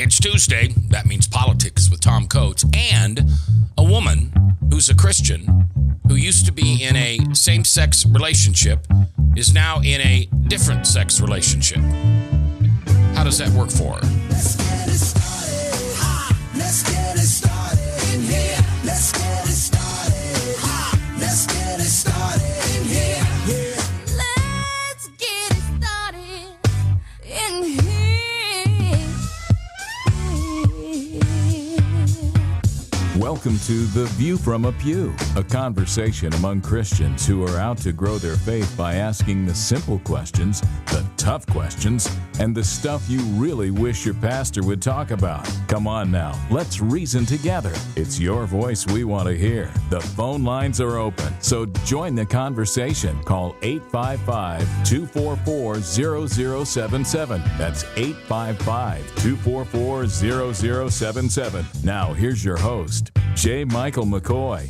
It's Tuesday. That means politics with Tom Coates. And a woman who's a Christian who used to be in a same-sex relationship is now in a different sex relationship. How does that work for her? Let's get it started. Let's get it started in here. Let's get it started. Let's get it started in here. Let's get it started in here. Welcome to The View from a Pew, a conversation among Christians who are out to grow their faith by asking the simple questions, the tough questions, and the stuff you really wish your pastor would talk about. Come on now, let's reason together. It's your voice we want to hear. The phone lines are open, so join the conversation. Call 855-244-0077. That's 855-244-0077. Now, here's your host, J. Michael McCoy.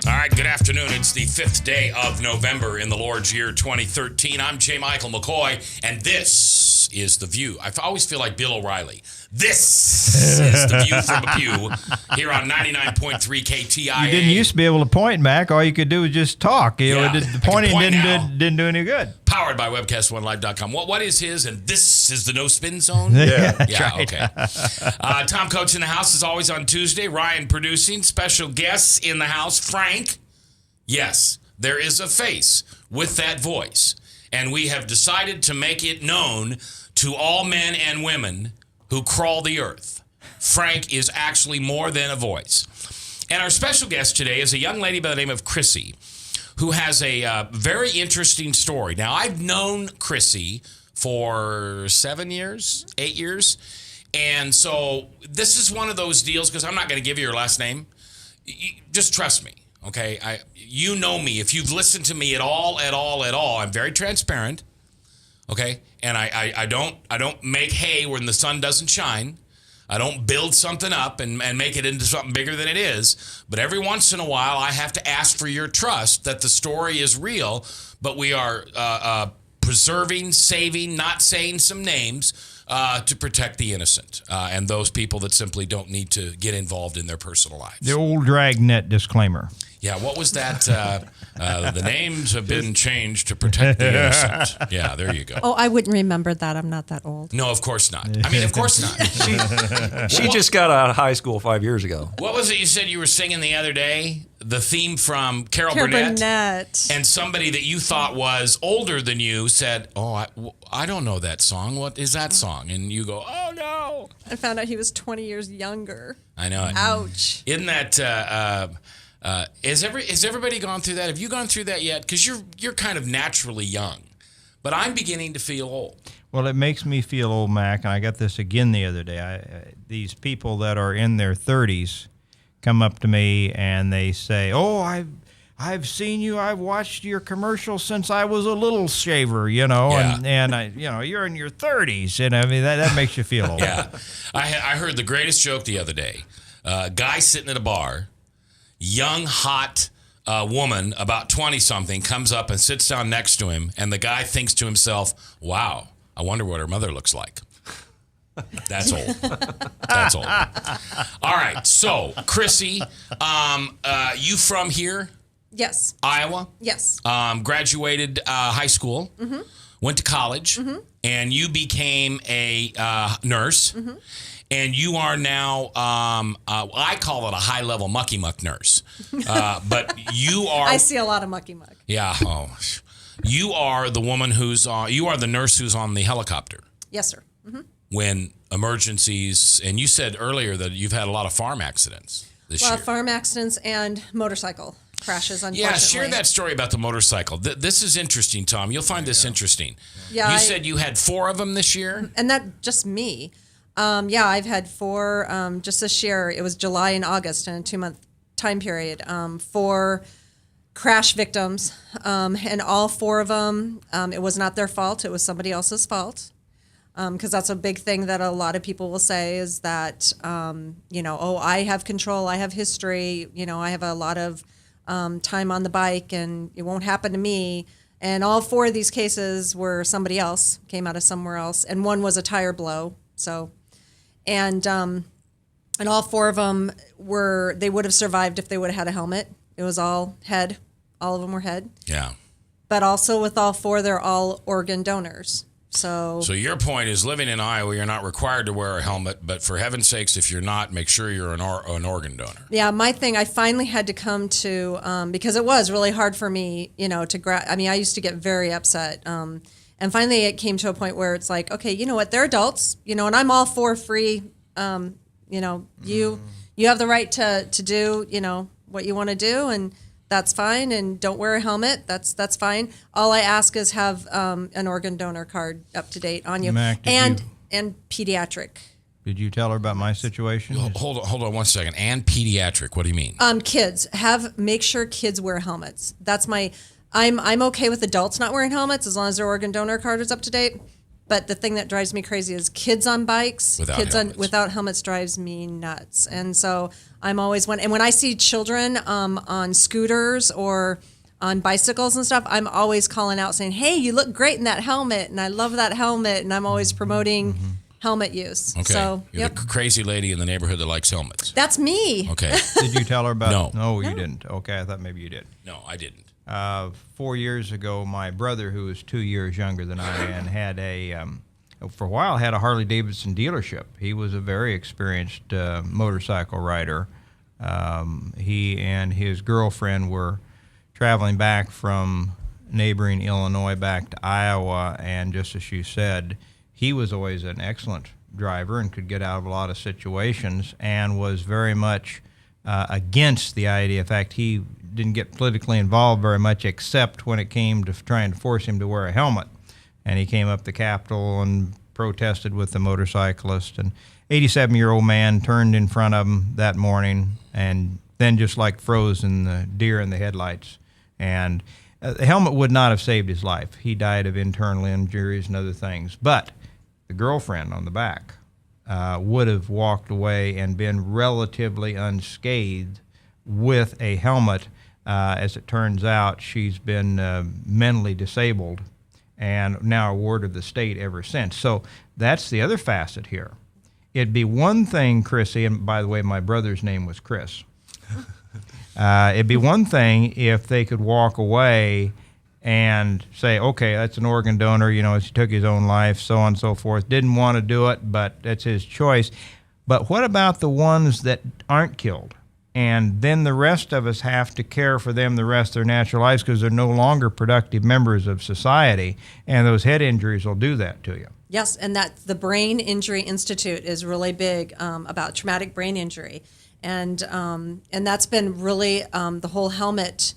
All right, good afternoon. It's the 5th day of November in the Lord's year 2013. I'm J. Michael McCoy, and this is The View. I always feel like Bill O'Reilly. This is The View from a Pew here on 99.3 KTIA. You didn't used to be able to point, Mac. All you could do was just talk. The pointing didn't do any good. Powered by WebcastOneLive.com. What is his? And this is the No Spin Zone? Yeah, right. Okay. Tom Coates in the house is always on Tuesday. Ryan producing. Special guests in the house. Frank. Yes, there is a face with that voice. And we have decided to make it known to all men and women who crawl the earth. Frank is actually more than a voice. And our special guest today is a young lady by the name of Chrissy, who has a very interesting story. Now, I've known Chrissy for 8 years. And so this is one of those deals, because I'm not going to give you her last name. Just trust me, okay? You know me. If you've listened to me at all, I'm very transparent, okay? And I don't make hay when the sun doesn't shine. I don't build something up and make it into something bigger than it is. But every once in a while, I have to ask for your trust that the story is real, but we are preserving, saving, not saying some names to protect the innocent and those people that simply don't need to get involved in their personal lives. The old dragnet disclaimer. Yeah, what was that? The names have been changed to protect the innocent. Yeah, there you go. Oh, I wouldn't remember that. I'm not that old. No, of course not. I mean, of course not. She just got out of high school 5 years ago. What was it you said you were singing the other day? The theme from Carol Burnett. And somebody that you thought was older than you said, I don't know that song. What is that song? And you go, oh, no. I found out he was 20 years younger. I know it. Ouch. Isn't that... has everybody gone through that? Have you gone through that yet? Because you're kind of naturally young, but I'm beginning to feel old. Well, it makes me feel old, Mac, and I got this again the other day. These people that are in their 30s come up to me and they say, "Oh, I've seen you. I've watched your commercials since I was a little shaver, Yeah. and I, you're in your 30s, and I mean that makes you feel old." Yeah, I heard the greatest joke the other day. Guy sitting at a bar. Young, hot woman, about 20-something, comes up and sits down next to him, and the guy thinks to himself, wow, I wonder what her mother looks like. That's old. That's old. All right, so, Chrissy, you from here? Yes. Iowa? Yes. Graduated high school, went to college, and you became a nurse. And you are now, I call it a high-level mucky-muck nurse. But you are... I see a lot of mucky-muck. Yeah. Oh, you are the woman you are the nurse who's on the helicopter. Yes, sir. Mm-hmm. When emergencies, and you said earlier that you've had a lot of farm accidents this year. Farm accidents and motorcycle crashes, unfortunately. Yeah, share that story about the motorcycle. This is interesting, Tom. You'll find this interesting. Yeah, you said you had 4 of them this year? And that just me. I've had 4 just this year. It was July and August in a 2-month time period. 4 crash victims, and all 4 of them, it was not their fault. It was somebody else's fault. Because that's a big thing that a lot of people will say is that, I have control, I have history, I have a lot of time on the bike, and it won't happen to me. And all 4 of these cases were somebody else, came out of somewhere else, and one was a tire blow. So, and all 4 of them they would have survived if they would have had a helmet. It was all head. All of them were head. Yeah. But also with all 4, they're all organ donors. So your point is, living in Iowa, you're not required to wear a helmet, but for heaven's sakes, if you're not, make sure you're an organ donor. yeah, my thing, I finally had to come to, because it was really hard for me, I used to get very upset. And finally it came to a point where it's like, okay, you know what, they're adults, and I'm all for free, you have the right to do, what you want to do, and that's fine, and don't wear a helmet. That's fine. All I ask is have an organ donor card up to date on you, Mac, and pediatric. Did you tell her about my situation? Hold on 1 second. And pediatric, what do you mean? Kids make sure kids wear helmets. That's I'm okay with adults not wearing helmets as long as their organ donor card is up to date. But the thing that drives me crazy is kids on bikes. Without helmets drives me nuts. And so I'm always and when I see children on scooters or on bicycles and stuff, I'm always calling out saying, "Hey, you look great in that helmet," and I love that helmet, and I'm always promoting helmet use. Okay. So, You're the crazy lady in the neighborhood that likes helmets. That's me. Okay. Did you tell her about No. No, you didn't. Okay, I thought maybe you did. No, I didn't. 4 years ago, my brother, who was 2 years younger than I am, had for a while had a Harley Davidson dealership. He was a very experienced motorcycle rider. He and his girlfriend were traveling back from neighboring Illinois back to Iowa, and just as you said, he was always an excellent driver and could get out of a lot of situations, and was very much against the idea. In fact, he didn't get politically involved very much, except when it came to trying to force him to wear a helmet. And he came up the Capitol and protested with the motorcyclist. An 87-year-old man turned in front of him that morning, and then just like froze in the deer in the headlights. And the helmet would not have saved his life. He died of internal injuries and other things. But the girlfriend on the back would have walked away and been relatively unscathed with a helmet. As it turns out, she's been mentally disabled and now a ward of the state ever since. So that's the other facet here. It'd be one thing, Chrissy, and by the way, my brother's name was Chris. It'd be one thing if they could walk away and say, okay, that's an organ donor, he took his own life, so on and so forth. Didn't want to do it, but that's his choice. But what about the ones that aren't killed? And then the rest of us have to care for them the rest of their natural lives because they're no longer productive members of society, and those head injuries will do that to you. Yes, and that the Brain Injury Institute is really big about traumatic brain injury, and that's been really the whole helmet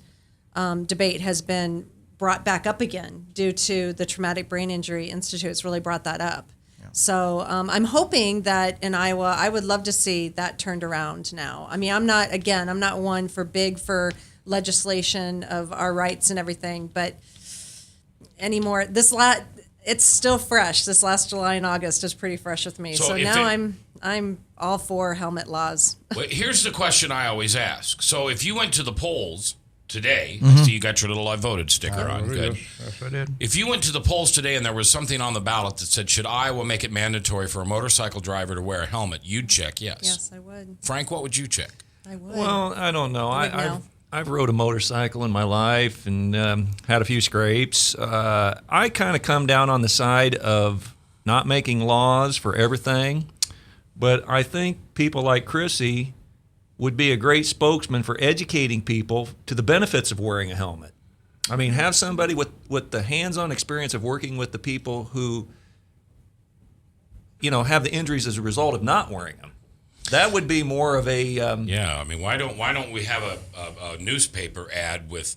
debate has been brought back up again due to the Traumatic Brain Injury Institute. It's really brought that up. So I'm hoping that in Iowa, I would love to see that turned around now. I mean, I'm not one for legislation of our rights and everything, but anymore, it's still fresh. This last July and August is pretty fresh with me. So now I'm all for helmet laws. Well, here's the question I always ask. So if you went to the polls today, I see you got your little I voted sticker on. Good. Yes, I did. If you went to the polls today and there was something on the ballot that said, should Iowa make it mandatory for a motorcycle driver to wear a helmet, you'd check yes. Yes, I would. Frank, what would you check? I would. Well, I don't know. know. I've rode a motorcycle in my life and had a few scrapes. I kind of come down on the side of not making laws for everything, but I think people like Chrissy would be a great spokesman for educating people to the benefits of wearing a helmet. I mean, have somebody with the hands-on experience of working with the people who, have the injuries as a result of not wearing them. That would be more of a Yeah, I mean, why don't we have a newspaper ad with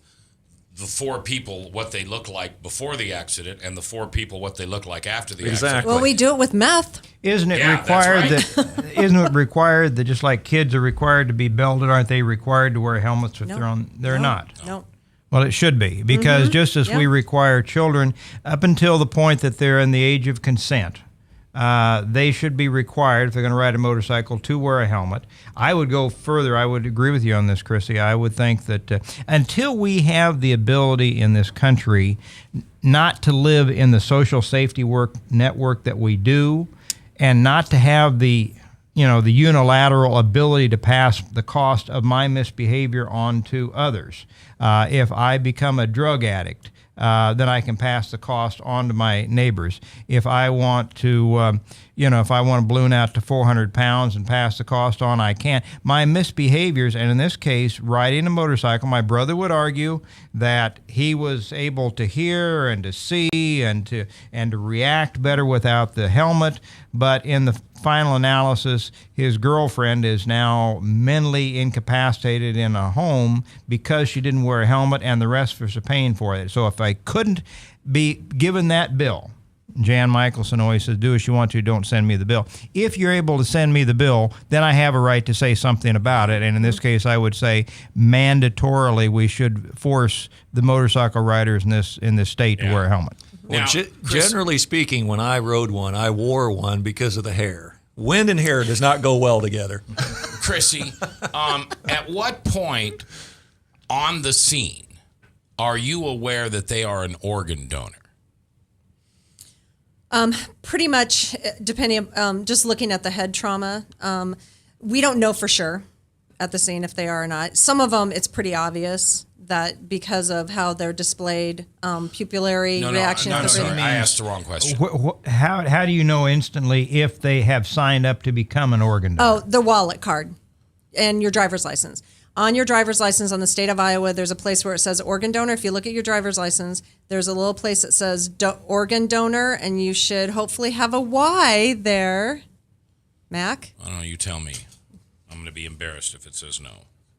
the 4 people what they look like before the accident and the 4 people what they look like after the accident? Well, we do it with meth. Isn't it Yeah, required that's isn't it required that just like kids are required to be belted, aren't they required to wear helmets if they're on? They're not. No. Well, it should be, because just as we require children up until the point that they're in the age of consent, they should be required, if they're going to ride a motorcycle, to wear a helmet. I would go further. I would agree with you on this, Chrissy. I would think that until we have the ability in this country not to live in the social safety network that we do, and not to have the the unilateral ability to pass the cost of my misbehavior on to others. If I become a drug addict, then I can pass the cost on to my neighbors. If I want to, if I want to balloon out to 400 pounds and pass the cost on, I can. My misbehaviors, and in this case, riding a motorcycle, my brother would argue that he was able to hear and to see and to react better without the helmet. But in the final analysis, his girlfriend is now mentally incapacitated in a home because she didn't wear a helmet, and the rest of us are paying for it. So if I couldn't be given that bill, Jan Michelson always says, do as you want to, don't send me the bill. If you're able to send me the bill, then I have a right to say something about it. And in this case, I would say mandatorily we should force the motorcycle riders in this state to wear a helmet. Well, Now, Chris- generally speaking, when I rode one, I wore one because of the hair. Wind and hair does not go well together. Chrissy, at what point on the scene are you aware that they are an organ donor? Pretty much, depending, just looking at the head trauma, we don't know for sure at the scene if they are or not. Some of them, it's pretty obvious that because of how they're displayed, pupillary reaction. No, to the sorry, breathing. I asked the wrong question. How do you know instantly if they have signed up to become an organ donor? Oh, the wallet card and your driver's license. On your driver's license on the state of Iowa, there's a place where it says organ donor. If you look at your driver's license, there's a little place that says organ donor, and you should hopefully have a Y there. Mac? I don't know, you tell me. I'm going to be embarrassed if it says no.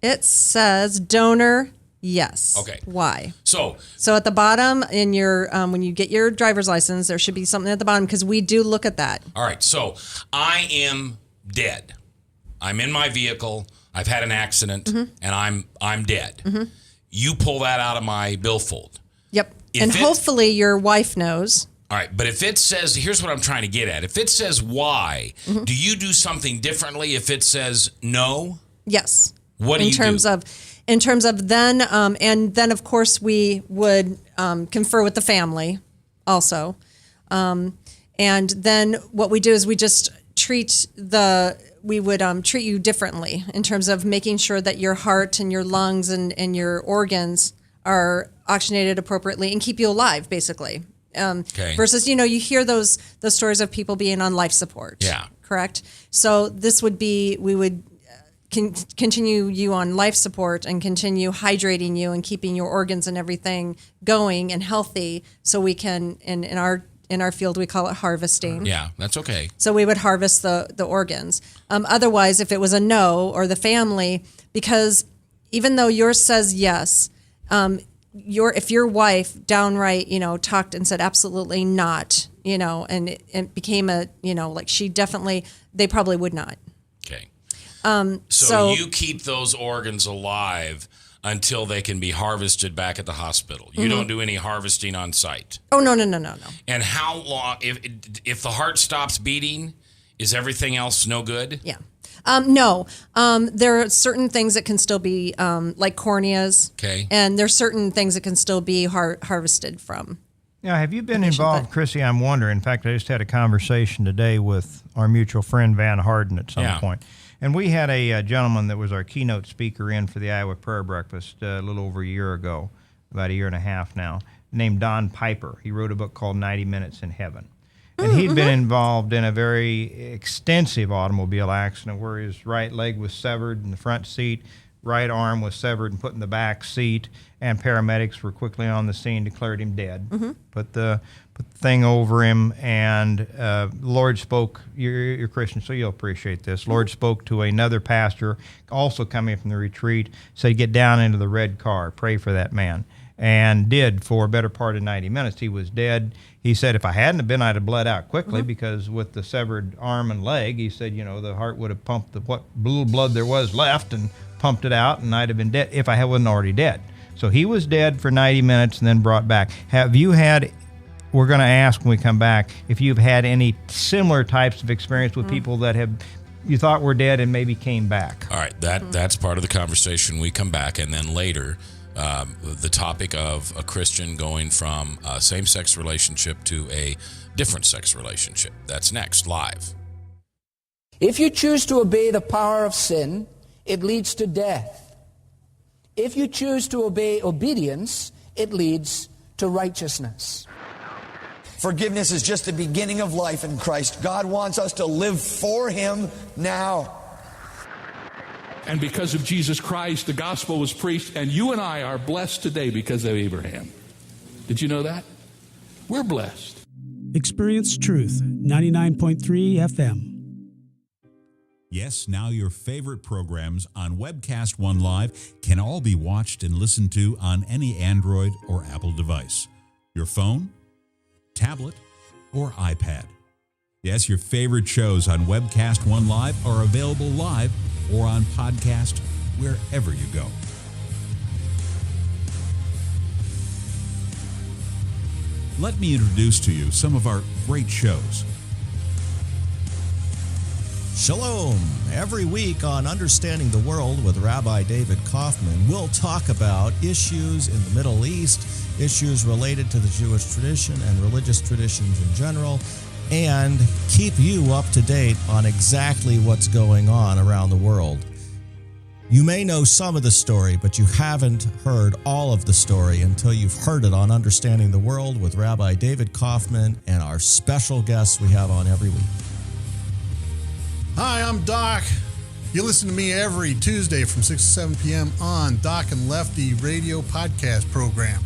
It says donor, yes. Okay. Y. So, So at the bottom in your, when you get your driver's license, there should be something at the bottom because we do look at that. all right, so I am dead. I'm in my vehicle. I've had an accident, and I'm dead. You pull that out of my billfold. Yep. If And it- hopefully your wife knows. All right, but if it says, here's what I'm trying to get at. If it says Y, do you do something differently if it says no? Yes. What do in you terms do? in terms of then, and then of course we would confer with the family also, and then what we do is we just treat treat you differently in terms of making sure that your heart and your lungs and your organs are oxygenated appropriately and keep you alive, basically. Okay. Versus, you hear those stories of people being on life support. Yeah. Correct. So this would be, we would continue you on life support and continue hydrating you and keeping your organs and everything going and healthy, so we can, in our field we call it harvesting. Yeah, that's okay. So we would harvest the organs. Otherwise, if it was a no, or the family, because even though yours says yes, if your wife downright, talked and said absolutely not, and it became like they probably would not. Okay. So So you keep those organs alive until they can be harvested back at the hospital. You don't do any harvesting on site. Oh, no. And how long, if the heart stops beating, is everything else no good? Yeah. No. There are certain things that can still be, like corneas. Okay. And there's certain things that can still be harvested from. Now, have you been patient, involved, but- Chrissy? I'm wondering. In fact, I just had a conversation today with our mutual friend Van Harden at some Yeah. point. And we had a gentleman that was our keynote speaker in for the Iowa Prayer Breakfast a little over a year ago, about a year and a half now, named Don Piper. He wrote a book called 90 Minutes in Heaven. And he'd been involved in a very extensive automobile accident where his right leg was severed in the front seat, right arm was severed and put in the back seat, and paramedics were quickly on the scene, declared him dead. Put the thing over him, and the Lord spoke. You're Christian, so you'll appreciate this. Lord spoke to another pastor, also coming from the retreat, said, "Get down into the red car, pray for that man." And did for a better part of 90 minutes. He was dead. He said, if I hadn't have been, I'd have bled out quickly because with the severed arm and leg, he said, the heart would have pumped what little blood there was left and pumped it out, and I'd have been dead if I wasn't already dead. So he was dead for 90 minutes and then brought back. Have you had, we're going to ask when we come back, if you've had any similar types of experience with people that you thought were dead and maybe came back? All right, that's part of the conversation. We come back, and then later, the topic of a Christian going from a same-sex relationship to a different sex relationship. That's next, live. If you choose to obey the power of sin, it leads to death. If you choose to obey obedience, it leads to righteousness. Forgiveness is just the beginning of life in Christ. God wants us to live for Him now. And because of Jesus Christ, the gospel was preached, and you and I are blessed today because of Abraham. Did you know that? We're blessed. Experience Truth, 99.3 FM. Yes, now your favorite programs on Webcast One Live can all be watched and listened to on any Android or Apple device. Your phone, tablet, or iPad. Yes, your favorite shows on Webcast One Live are available live or on podcast wherever you go. Let me introduce to you some of our great shows. Shalom! Every week on Understanding the World with Rabbi David Kaufman, we'll talk about issues in the Middle East, issues related to the Jewish tradition and religious traditions in general, and keep you up to date on exactly what's going on around the world. You may know some of the story, but you haven't heard all of the story until you've heard it on Understanding the World with Rabbi David Kaufman and our special guests we have on every week. Hi, I'm Doc. You listen to me every Tuesday from 6 to 7 p.m. on Doc and Lefty radio podcast program,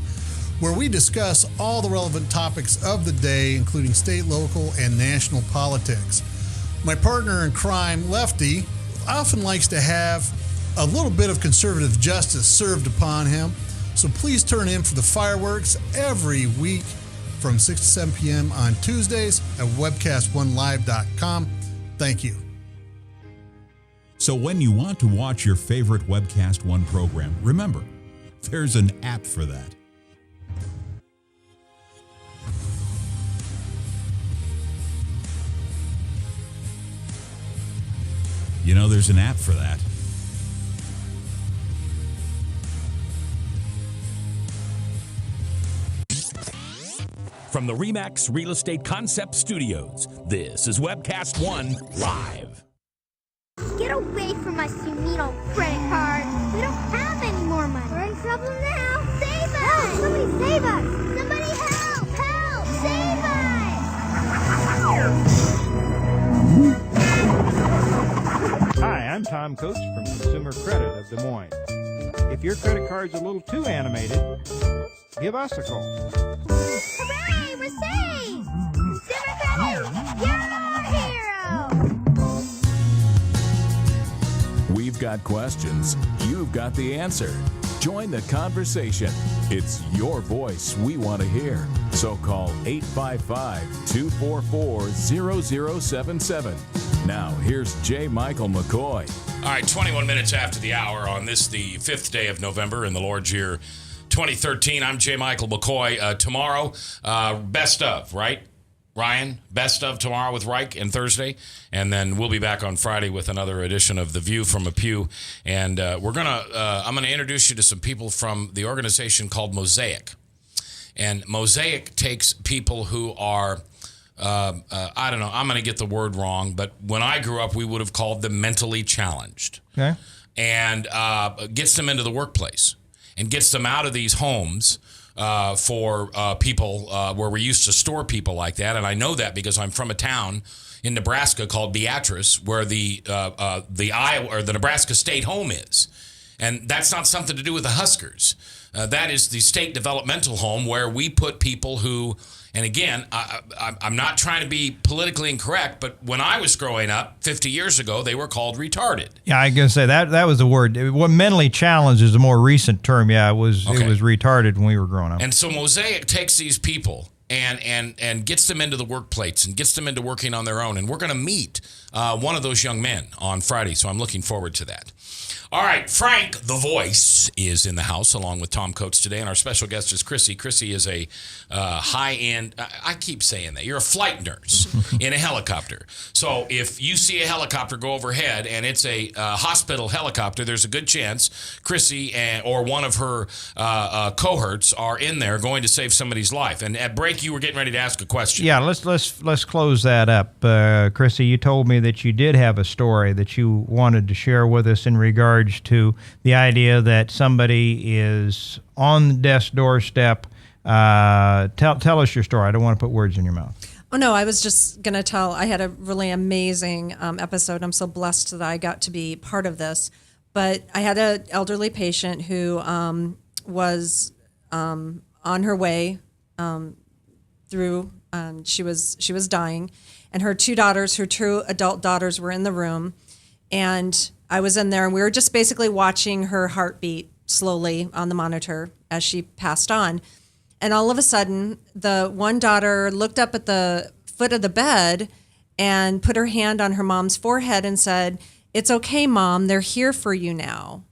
where we discuss all the relevant topics of the day, including state, local, and national politics. My partner in crime, Lefty, often likes to have a little bit of conservative justice served upon him, so please turn in for the fireworks every week from 6 to 7 p.m. on Tuesdays at webcastonelive.com. Thank you. So when you want to watch your favorite Webcast One program, remember, there's an app for that. You know, there's an app for that. From the RE/MAX Real Estate Concept Studios, this is Webcast One Live. Get away from us, you mean old credit card. We don't have any more money. We're in trouble now. Save us! Help! Somebody save us! Somebody help! Help! Save us! Hi, I'm Tom Coates from Consumer Credit of Des Moines. If your credit card's a little too animated, give us a call. Hooray! We're saved! Consumer Credit! You're our hero! We've got questions. You've got the answer. Join the conversation. It's your voice we want to hear. So call 855-244-0077. Now, here's J. Michael McCoy. All right, 21 minutes after the hour on this, the 5th day of November in the Lord's year 2013. I'm J. Michael McCoy. Tomorrow, best of, right? Ryan, best of tomorrow with Reich and Thursday. And then we'll be back on Friday with another edition of The View from a Pew. And I'm going to introduce you to some people from the organization called Mosaic. And Mosaic takes people who are, I don't know, I'm going to get the word wrong, but when I grew up, we would have called them mentally challenged. Okay. And gets them into the workplace and gets them out of these homes for people where we used to store people like that. And I know that because I'm from a town in Nebraska called Beatrice, where the Iowa or the Nebraska State Home is. And that's not something to do with the Huskers. That is the state developmental home where we put people who, and again, I'm not trying to be politically incorrect, but when I was growing up 50 years ago, they were called retarded. Yeah, I can say that was the word. What mentally challenged is a more recent term. Yeah, it was retarded when we were growing up. And so Mosaic takes these people and gets them into the workplace and gets them into working on their own. And we're going to meet one of those young men on Friday, so I'm looking forward to that. All right, Frank, the voice, is in the house along with Tom Coates today, and our special guest is Chrissy. Chrissy is a high-end, I keep saying that, you're a flight nurse in a helicopter. So if you see a helicopter go overhead and it's a hospital helicopter, there's a good chance Chrissy or one of her cohorts are in there going to save somebody's life. And at break, you were getting ready to ask a question. Yeah, let's close that up. Chrissy, you told me that you did have a story that you wanted to share with us in regards to the idea that somebody is on the death's doorstep. Tell us your story. I don't want to put words in your mouth. Oh, no, I was just going to tell. I had a really amazing episode. I'm so blessed that I got to be part of this. But I had an elderly patient who was on her way through. She was dying. And her two daughters, her two adult daughters, were in the room. And I was in there, and we were just basically watching her heartbeat slowly on the monitor as she passed on. And all of a sudden, the one daughter looked up at the foot of the bed and put her hand on her mom's forehead and said, "It's okay, Mom, they're here for you now."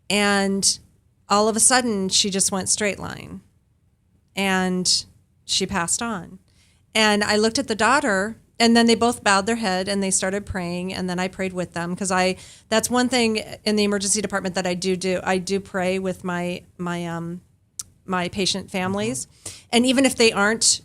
And all of a sudden, she just went straight line. And she passed on. And I looked at the daughter, and then they both bowed their head and they started praying, and then I prayed with them because that's one thing in the emergency department that I do. I do pray with my patient families, and even if they aren't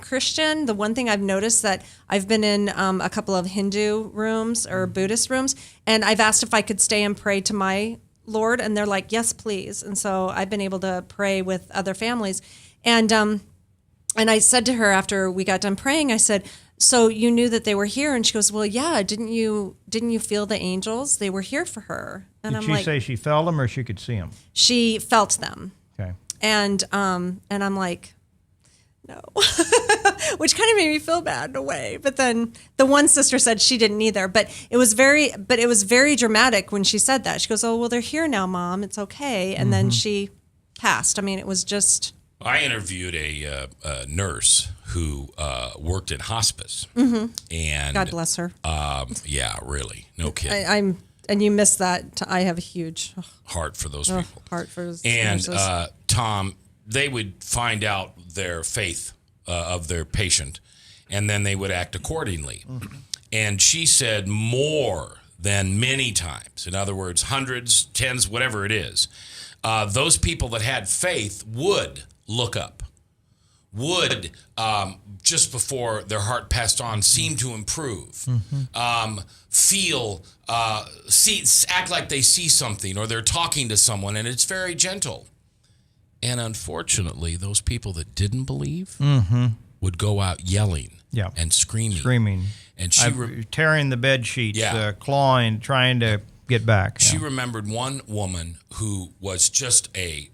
Christian, the one thing I've noticed that I've been in a couple of Hindu rooms or Buddhist rooms, and I've asked if I could stay and pray to my Lord, and they're like, "Yes, please." And so I've been able to pray with other families, and I said to her after we got done praying, I said, "So you knew that they were here?" And she goes, "Well, yeah. Didn't you feel the angels? They were here for her." And Did she say she felt them or she could see them? She felt them. Okay. And I'm like, no, which kind of made me feel bad in a way. But then the one sister said she didn't either. But it was very dramatic when she said that. She goes, "Oh, well, they're here now, Mom. It's okay." And then she passed. I mean, it was just. I interviewed a nurse who worked in hospice, and God bless her. Yeah, really, no kidding. And you missed that. I have a huge heart for those people. Heart for those and nurses. Tom, they would find out their faith of their patient, and then they would act accordingly. And she said more than many times. In other words, hundreds, tens, whatever it is. Those people that had faith would look up, would just before their heart passed on seem to improve, feel, act like they see something or they're talking to someone, and it's very gentle. And unfortunately, those people that didn't believe would go out yelling and screaming. And she tearing the bed sheets, clawing, trying to get back. She remembered one woman who was just a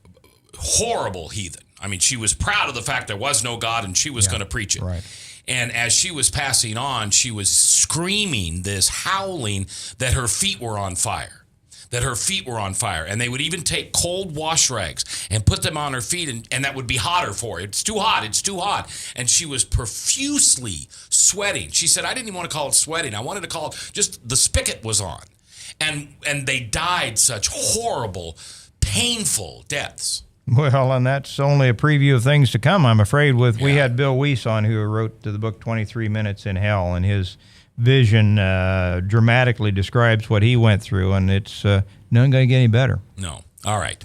horrible heathen. I mean, she was proud of the fact there was no God and she was going to preach it. Right. And as she was passing on, she was screaming this, howling that her feet were on fire. And they would even take cold wash rags and put them on her feet, and that would be hotter for her. It's too hot. And she was profusely sweating. She said, "I didn't even want to call it sweating. I wanted to call it just the spigot was on." And they died such horrible, painful deaths. Well, and that's only a preview of things to come, I'm afraid. We had Bill Weiss on, who wrote the book 23 Minutes in Hell, and his vision dramatically describes what he went through, and it's not going to get any better. No. All right.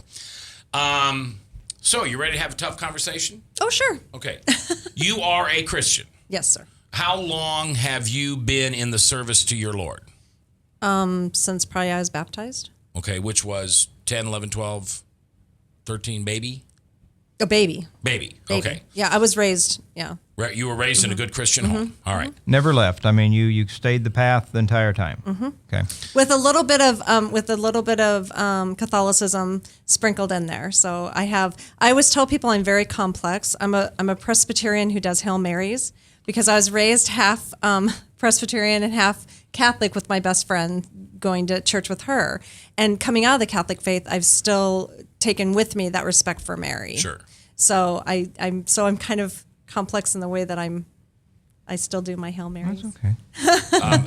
So, you ready to have a tough conversation? Oh, sure. Okay. You are a Christian. Yes, sir. How long have you been in the service to your Lord? Since probably I was baptized. Okay, which was 10, 11, 12, 13, baby? A baby. Baby. Okay. Yeah, I was raised, Right, you were raised in a good Christian home. All right. Never left. I mean, you stayed the path the entire time. Okay. With a little bit of Catholicism sprinkled in there. So I always tell people I'm very complex. I'm a Presbyterian who does Hail Marys because I was raised half Presbyterian and half Catholic with my best friend, going to church with her. And coming out of the Catholic faith, I've still taken with me that respect for Mary. Sure. So I'm kind of complex in the way that I'm I still do my Hail Marys. Okay.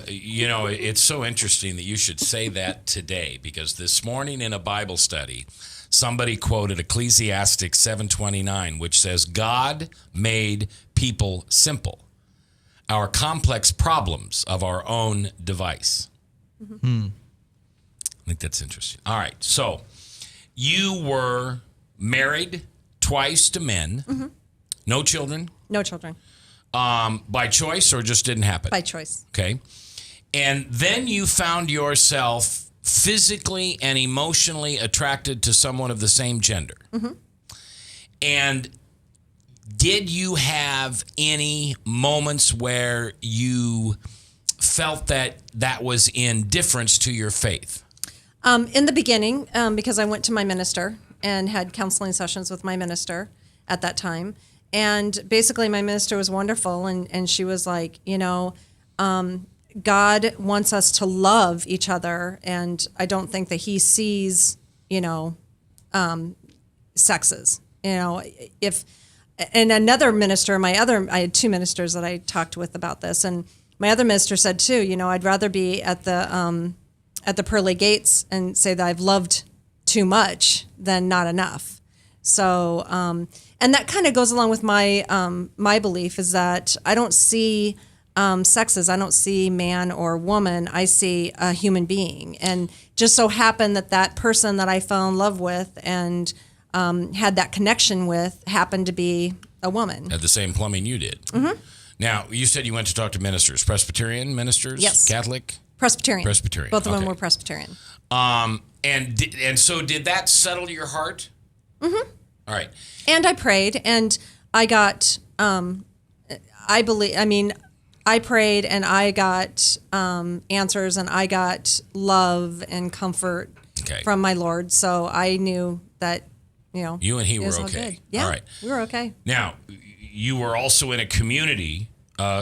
It's so interesting that you should say that today, because this morning in a Bible study, somebody quoted Ecclesiastes 7:29, which says, God made people simple, our complex problems of our own device. I think that's interesting. All right. So you were married twice to men, no children? No children. By choice or just didn't happen? By choice. Okay. And then you found yourself physically and emotionally attracted to someone of the same gender. And did you have any moments where you felt that was in difference to your faith? In the beginning, because I went to my minister and had counseling sessions with my minister at that time. And basically my minister was wonderful. And she was like, God wants us to love each other. And I don't think that he sees, sexes, and another minister, I had two ministers that I talked with about this. And my other minister said too, I'd rather be at the pearly gates and say that I've loved too much than not enough. So, and that kind of goes along with my my belief is that I don't see sexes. I don't see man or woman. I see a human being. And just so happened that person that I fell in love with and had that connection with happened to be a woman. Had the same plumbing you did. Now, you said you went to talk to ministers, Presbyterian ministers? Yes. Catholic? Presbyterian. Both of them Okay. were Presbyterian. And so did that settle your heart? All right. And I prayed, and I got, I prayed, and I got answers, and I got love and comfort from my Lord. So I knew that, you and he it were was all okay. good. Yeah, All right. we were okay. Now, you were also in a community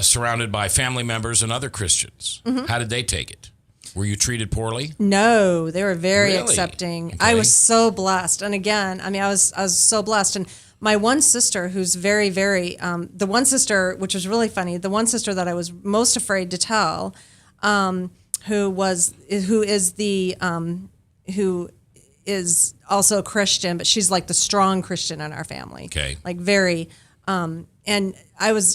surrounded by family members and other Christians. How did they take it? Were you treated poorly? No, they were very Really? accepting. Okay. I was so blessed. And again, I was so blessed. And my one sister, who's very, very, the one sister, which was really funny, the one sister that I was most afraid to tell, who is also a Christian, but she's like the strong Christian in our family. Okay. Like very, and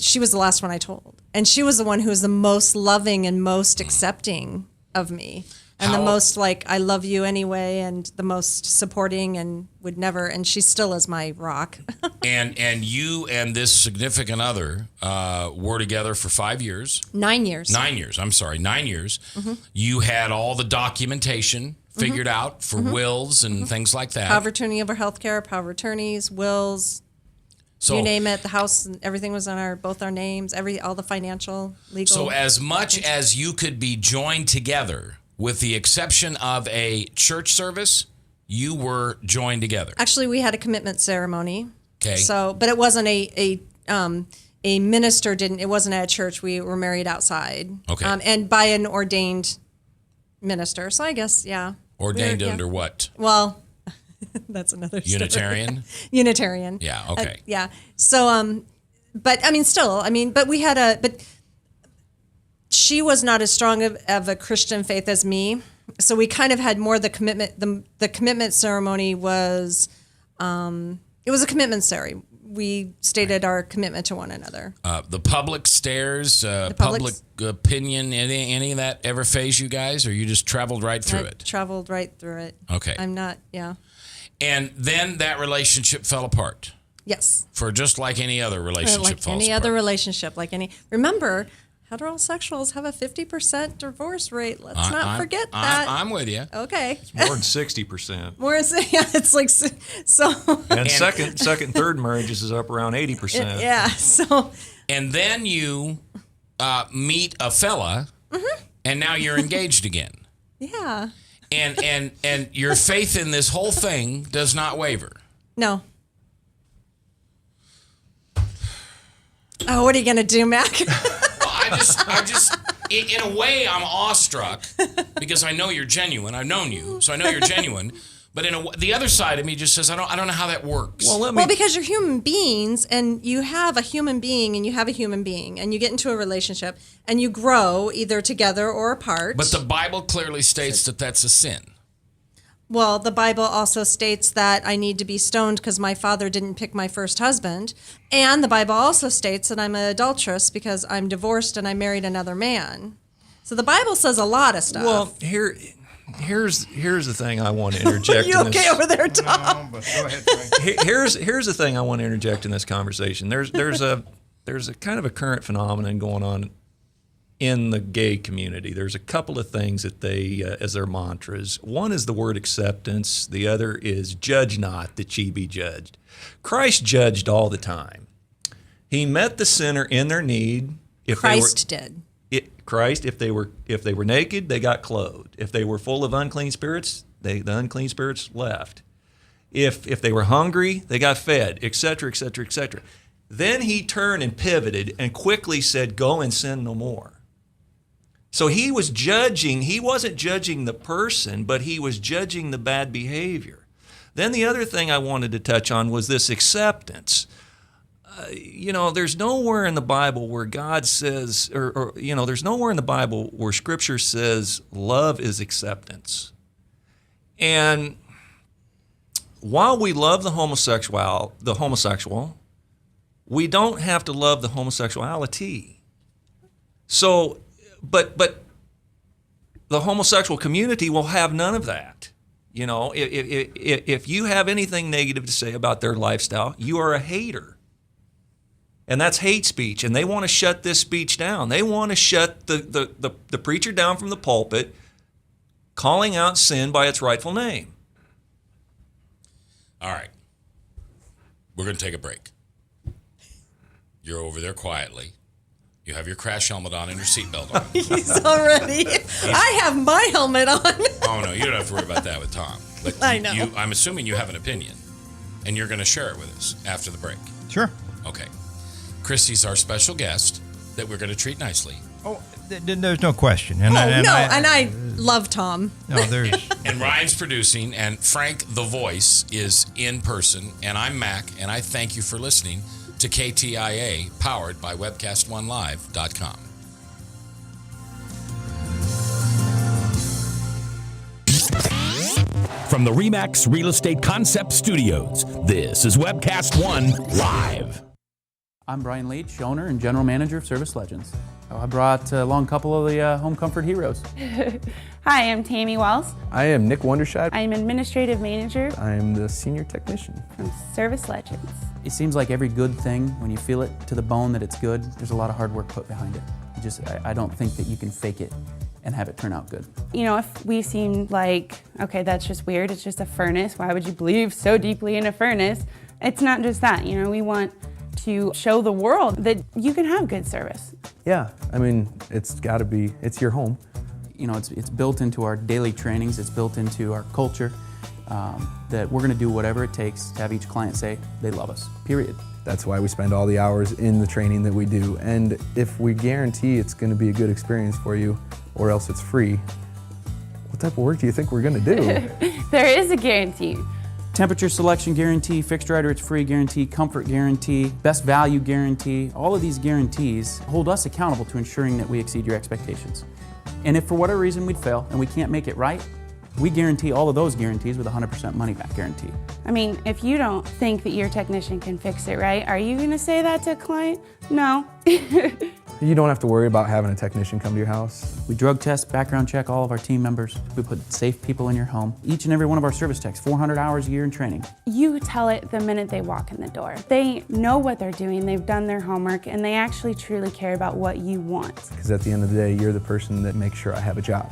she was the last one I told. And she was the one who was the most loving and most accepting of me. And the most like, I love you anyway, and the most supporting, and would never, and she still is my rock. And you and this significant other were together for 5 years. 9 years. 9 years. I'm sorry, 9 years. You had all the documentation figured out for wills and things like that. Power of attorney over healthcare, power of attorneys, wills, So you name it. The house, everything was on both our names. All the financial, legal. So as much as you could be joined together, with the exception of a church service, you were joined together. Actually, we had a commitment ceremony. Okay. So, but it wasn't a minister didn't. It wasn't at a church. We were married outside. Okay. And by an ordained minister. So I guess Ordained under what? Well, that's another story. Unitarian? Unitarian. Yeah, okay. Yeah. So, but but we had but she was not as strong of a Christian faith as me. So we kind of had more the commitment. The commitment ceremony was, it was a commitment ceremony. We stated our commitment to one another. The public stares, public opinion, any of that ever phase you guys, or you just traveled right through it? Traveled right through it. Okay. I'm not, And then that relationship fell apart. Yes. For just like any other relationship like falls any apart. other relationship, remember, heterosexuals have a 50% divorce rate. Let's not forget that. I'm with you. Okay. It's more than 60%. It's like so. And second and third marriages is up around 80%. Yeah. So. And then you meet a fella, and now you're engaged again. Yeah. And your faith in this whole thing does not waver. No. Oh, what are you gonna do, Mac? I just, in a way, I'm awestruck because I know you're genuine. I've known you, so I know you're genuine. But the other side of me just says, I don't know how that works. Well, because you're human beings, and you have a human being, and you have a human being, and you get into a relationship, and you grow either together or apart. But the Bible clearly states that that's a sin. Well, the Bible also states that I need to be stoned because my father didn't pick my first husband. And the Bible also states that I'm an adulteress because I'm divorced and I married another man. So the Bible says a lot of stuff. Well, here's the thing I want to interject. You okay over there, Tom? No, but go ahead, Frank. Here's the thing I want to interject in this conversation. There's a kind of a current phenomenon going on in the gay community. There's a couple of things that they as their mantras. One is the word acceptance. The other is judge not that ye be judged. Christ judged all the time. He met the sinner in their need. Christ did. Christ, if they were naked, they got clothed. If they were full of unclean spirits, the unclean spirits left. If they were hungry, they got fed, etc., etc., etc. Then he turned and pivoted and quickly said, "Go and sin no more." So he was judging. He wasn't judging the person, but he was judging the bad behavior. Then the other thing I wanted to touch on was this acceptance. There's nowhere in the Bible where God says, there's nowhere in the Bible where Scripture says love is acceptance. And while we love the homosexual, we don't have to love the homosexuality. So, but the homosexual community will have none of that. If you have anything negative to say about their lifestyle, you are a hater. And that's hate speech, and they want to shut this speech down. They want to shut the preacher down from the pulpit, calling out sin by its rightful name. All right. We're going to take a break. You're over there quietly. You have your crash helmet on and your seatbelt on. He's already. I have my helmet on. Oh, no, you don't have to worry about that with Tom. But I know. I'm assuming you have an opinion, and you're going to share it with us after the break. Sure. Okay. Christy's our special guest that we're going to treat nicely. Oh, there's no question. I love Tom. No, there's. And Ryan's producing, and Frank, the voice, is in person, and I'm Mac, and I thank you for listening to KTIA, powered by webcast1live.com. From the RE/MAX Real Estate Concept Studios, this is Webcast One Live. I'm Brian Leach, owner and general manager of Service Legends. I brought along a couple of the home comfort heroes. Hi, I'm Tammy Wells. I am Nick Wondershide. I'm administrative manager. I am the senior technician from Service Legends. It seems like every good thing, when you feel it to the bone that it's good, there's a lot of hard work put behind it. I don't think that you can fake it and have it turn out good. If we seem like, okay, that's just weird, it's just a furnace, why would you believe so deeply in a furnace? It's not just that, we want to show the world that you can have good service. Yeah, it's your home. It's built into our daily trainings, it's built into our culture, that we're gonna do whatever it takes to have each client say they love us, period. That's why we spend all the hours in the training that we do. And if we guarantee it's gonna be a good experience for you, or else it's free, what type of work do you think we're gonna do? There is a guarantee. Temperature selection guarantee, fixed right or it's free guarantee, comfort guarantee, best value guarantee. All of these guarantees hold us accountable to ensuring that we exceed your expectations. And if for whatever reason we'd fail and we can't make it right, we guarantee all of those guarantees with a 100% money back guarantee. If you don't think that your technician can fix it right, are you gonna say that to a client? No. You don't have to worry about having a technician come to your house. We drug test, background check all of our team members. We put safe people in your home. Each and every one of our service techs, 400 hours a year in training. You tell it the minute they walk in the door. They know what they're doing, they've done their homework, and they actually truly care about what you want. Because at the end of the day, you're the person that makes sure I have a job.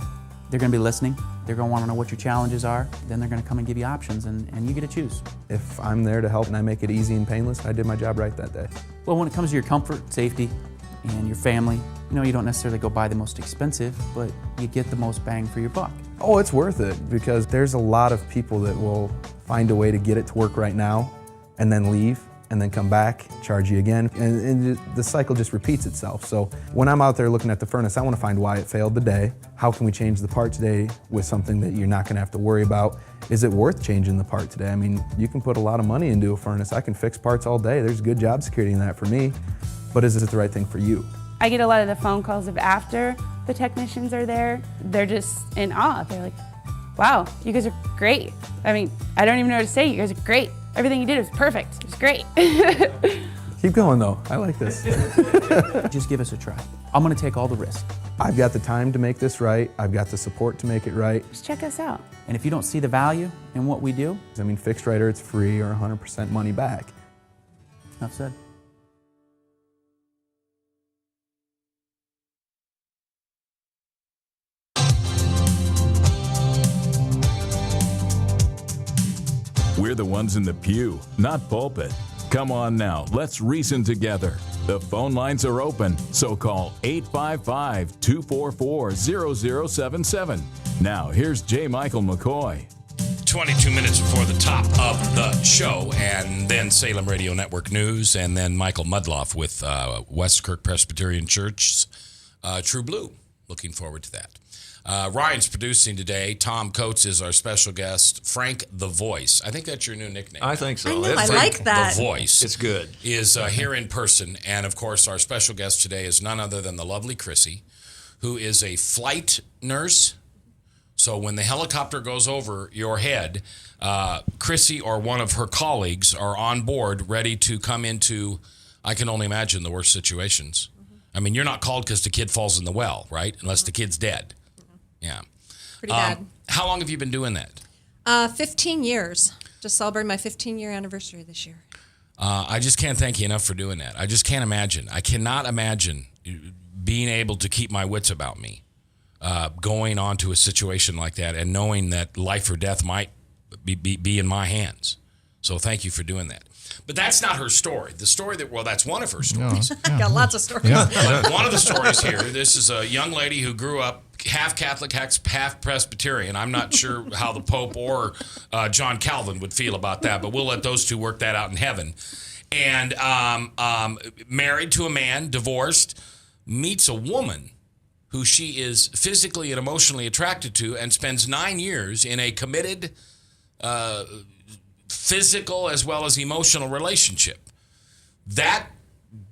They're gonna be listening. They're gonna wanna know what your challenges are. Then they're gonna come and give you options, and you get to choose. If I'm there to help and I make it easy and painless, I did my job right that day. Well, when it comes to your comfort, safety, and your family, you don't necessarily go buy the most expensive, but you get the most bang for your buck. Oh, it's worth it, because there's a lot of people that will find a way to get it to work right now and then leave. and then come back, charge you again, and the cycle just repeats itself. So when I'm out there looking at the furnace, I want to find why it failed today. How can we change the part today with something that you're not going to have to worry about? Is it worth changing the part today? I mean, you can put a lot of money into a furnace. I can fix parts all day. There's good job security in that for me, but is it the right thing for you? I get a lot of the phone calls of after the technicians are there. They're just in awe. They're like, wow, you guys are great. I mean, I don't even know what to say. You guys are great. Everything you did was perfect. It was great. Keep going though, I like this. Just give us a try. I'm gonna take all the risk. I've got the time to make this right. I've got the support to make it right. Just check us out. And if you don't see the value in what we do, I mean, fixed right or it's free or 100% money back. enough said. We're the ones in the pew, not pulpit. Come on now, let's reason together. The phone lines are open, so call 855-244-0077. Now, here's J. Michael McCoy. 22 minutes before the top of the show, and then Salem Radio Network News, and then Michael Mudloff with Westkirk Presbyterian Church's True Blue. Looking forward to that. Ryan's producing today. Tom Coates is our special guest. Frank the Voice. I think that's your new nickname. I think so. I know, It's I Frank like that. The Voice. It's good. Is here in person. And, of course, our special guest today is none other than the lovely Chrissy, who is a flight nurse. So when the helicopter goes over your head, Chrissy or one of her colleagues are on board ready to come into, I can only imagine, the worst situations. I mean, you're not called because the kid falls in the well, right? Unless the kid's dead. Yeah. Pretty bad. How long have you been doing that? 15 years. Just celebrated my 15-year anniversary this year. I just can't thank you enough for doing that. I just can't imagine. I cannot imagine being able to keep my wits about me, going on to a situation like that and knowing that life or death might be in my hands. So thank you for doing that. But that's not her story. The story that's one of her stories. Got lots of stories. But one of the stories here, this is a young lady who grew up half Catholic, half Presbyterian. I'm not sure how the Pope or John Calvin would feel about that, but we'll let those two work that out in heaven. And married to a man, divorced, meets a woman who she is physically and emotionally attracted to, and spends 9 years in a committed physical as well as emotional relationship. That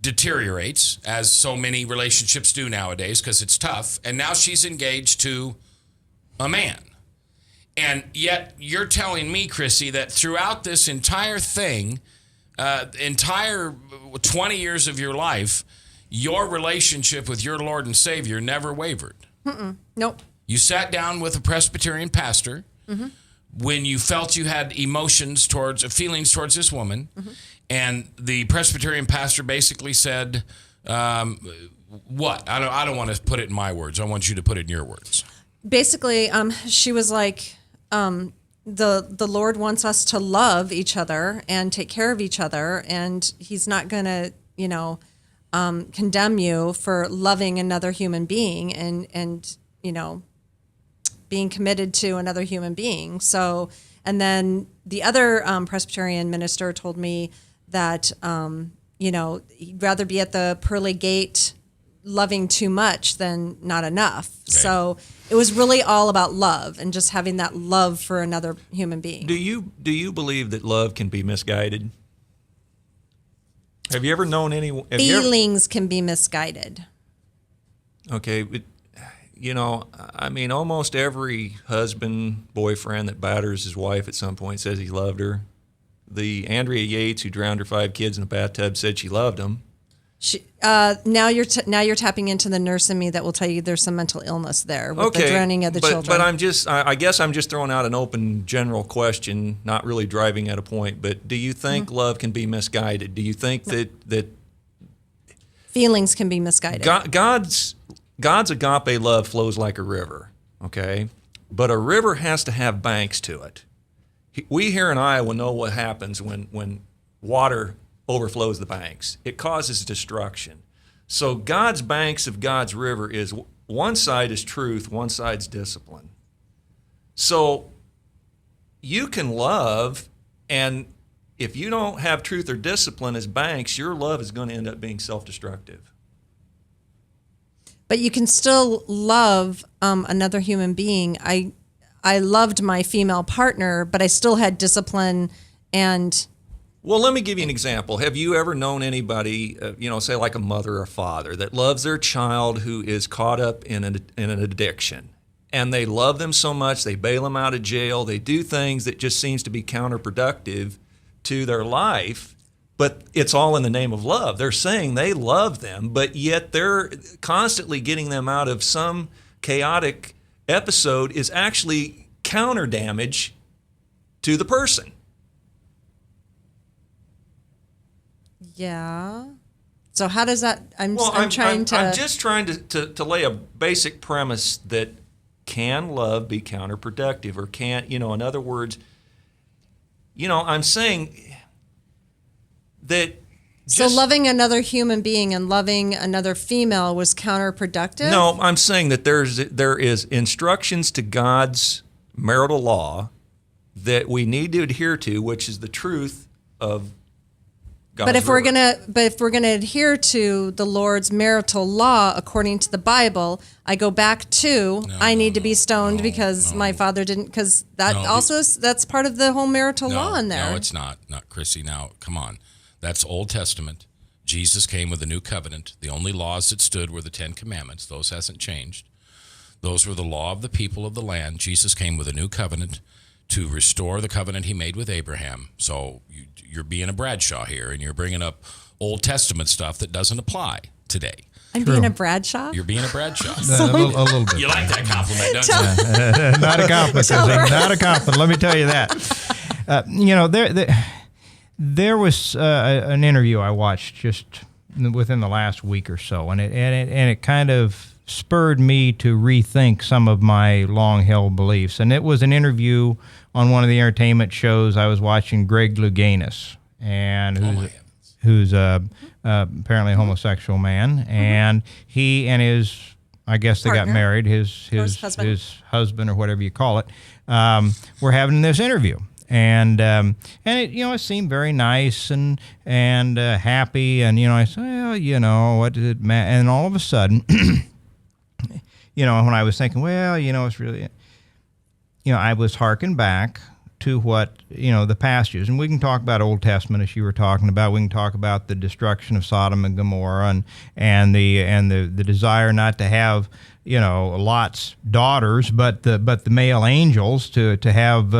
deteriorates, as so many relationships do nowadays, because it's tough, and now she's engaged to a man. And yet you're telling me, Chrissy, that throughout this entire thing, entire 20 years of your life, your relationship with your Lord and Savior never wavered. Nope. You sat down with a Presbyterian pastor when you felt you had feelings towards this woman, and the Presbyterian pastor basically said, what? I don't want to put it in my words. I want you to put it in your words. Basically, she was like, the Lord wants us to love each other and take care of each other, and He's not going to, condemn you for loving another human being and being committed to another human being. So, and then the other Presbyterian minister told me that, he'd rather be at the pearly gate loving too much than not enough. Okay. So it was really all about love and just having that love for another human being. Do you believe that love can be misguided? Have you ever known anyone? Feelings can be misguided. Okay, but almost every husband, boyfriend that batters his wife at some point says he loved her. The Andrea Yates, who drowned her 5 kids in a bathtub, said she loved them. Now you're tapping into the nurse in me that will tell you there's some mental illness there with the drowning of the children. But I guess I'm just throwing out an open general question, not really driving at a point. But do you think love can be misguided? Do you think that feelings can be misguided? God's agape love flows like a river, okay? But a river has to have banks to it. We here in Iowa know what happens when water overflows the banks. It causes destruction. So God's banks of God's river is, one side is truth, one side's discipline. So you can love and if you don't have truth or discipline as banks, your love is going to end up being self-destructive. But you can still love another human being. I loved my female partner, but I still had discipline and... Well, let me give you an example. Have you ever known anybody, say like a mother or father, that loves their child who is caught up in an addiction? And they love them so much, they bail them out of jail, they do things that just seems to be counterproductive to their life, but it's all in the name of love. They're saying they love them, but yet they're constantly getting them out of some chaotic episode is actually counter damage to the person. Yeah. So how does that? I'm just trying to lay a basic premise that can love be counterproductive, or can't, in other words, I'm saying that. So loving another human being and loving another female was counterproductive? No, I'm saying that there is instructions to God's marital law that we need to adhere to, which is the truth of God's But if we're gonna adhere to the Lord's marital law according to the Bible, I go back to I need to be stoned because my father didn't. Because that's part of the whole marital law in there. No, it's not Chrissy. Now, come on, that's Old Testament. Jesus came with a new covenant. The only laws that stood were the 10 Commandments. Those hasn't changed. Those were the law of the people of the land. Jesus came with a new covenant to restore the covenant he made with Abraham. So you're being a Bradshaw here, and you're bringing up Old Testament stuff that doesn't apply today. I'm being a Bradshaw? You're being a Bradshaw. A little bit. You like that compliment, don't you? Not a compliment. Not a compliment. Let me tell you that. There was an interview I watched just within the last week or so, and it kind of spurred me to rethink some of my long-held beliefs. And it was an interview on one of the entertainment shows. I was watching Greg Louganis, and who's apparently a homosexual man, and he and his, I guess they got married, his husband or whatever you call it, were having this interview. And it it seemed very nice and happy, and I said, well, what did it matter? And all of a sudden, when I was thinking, well, it's really, I was harking back to what the passages, and we can talk about Old Testament as you were talking about. We can talk about the destruction of Sodom and Gomorrah and the desire not to have Lot's daughters, but the male angels to have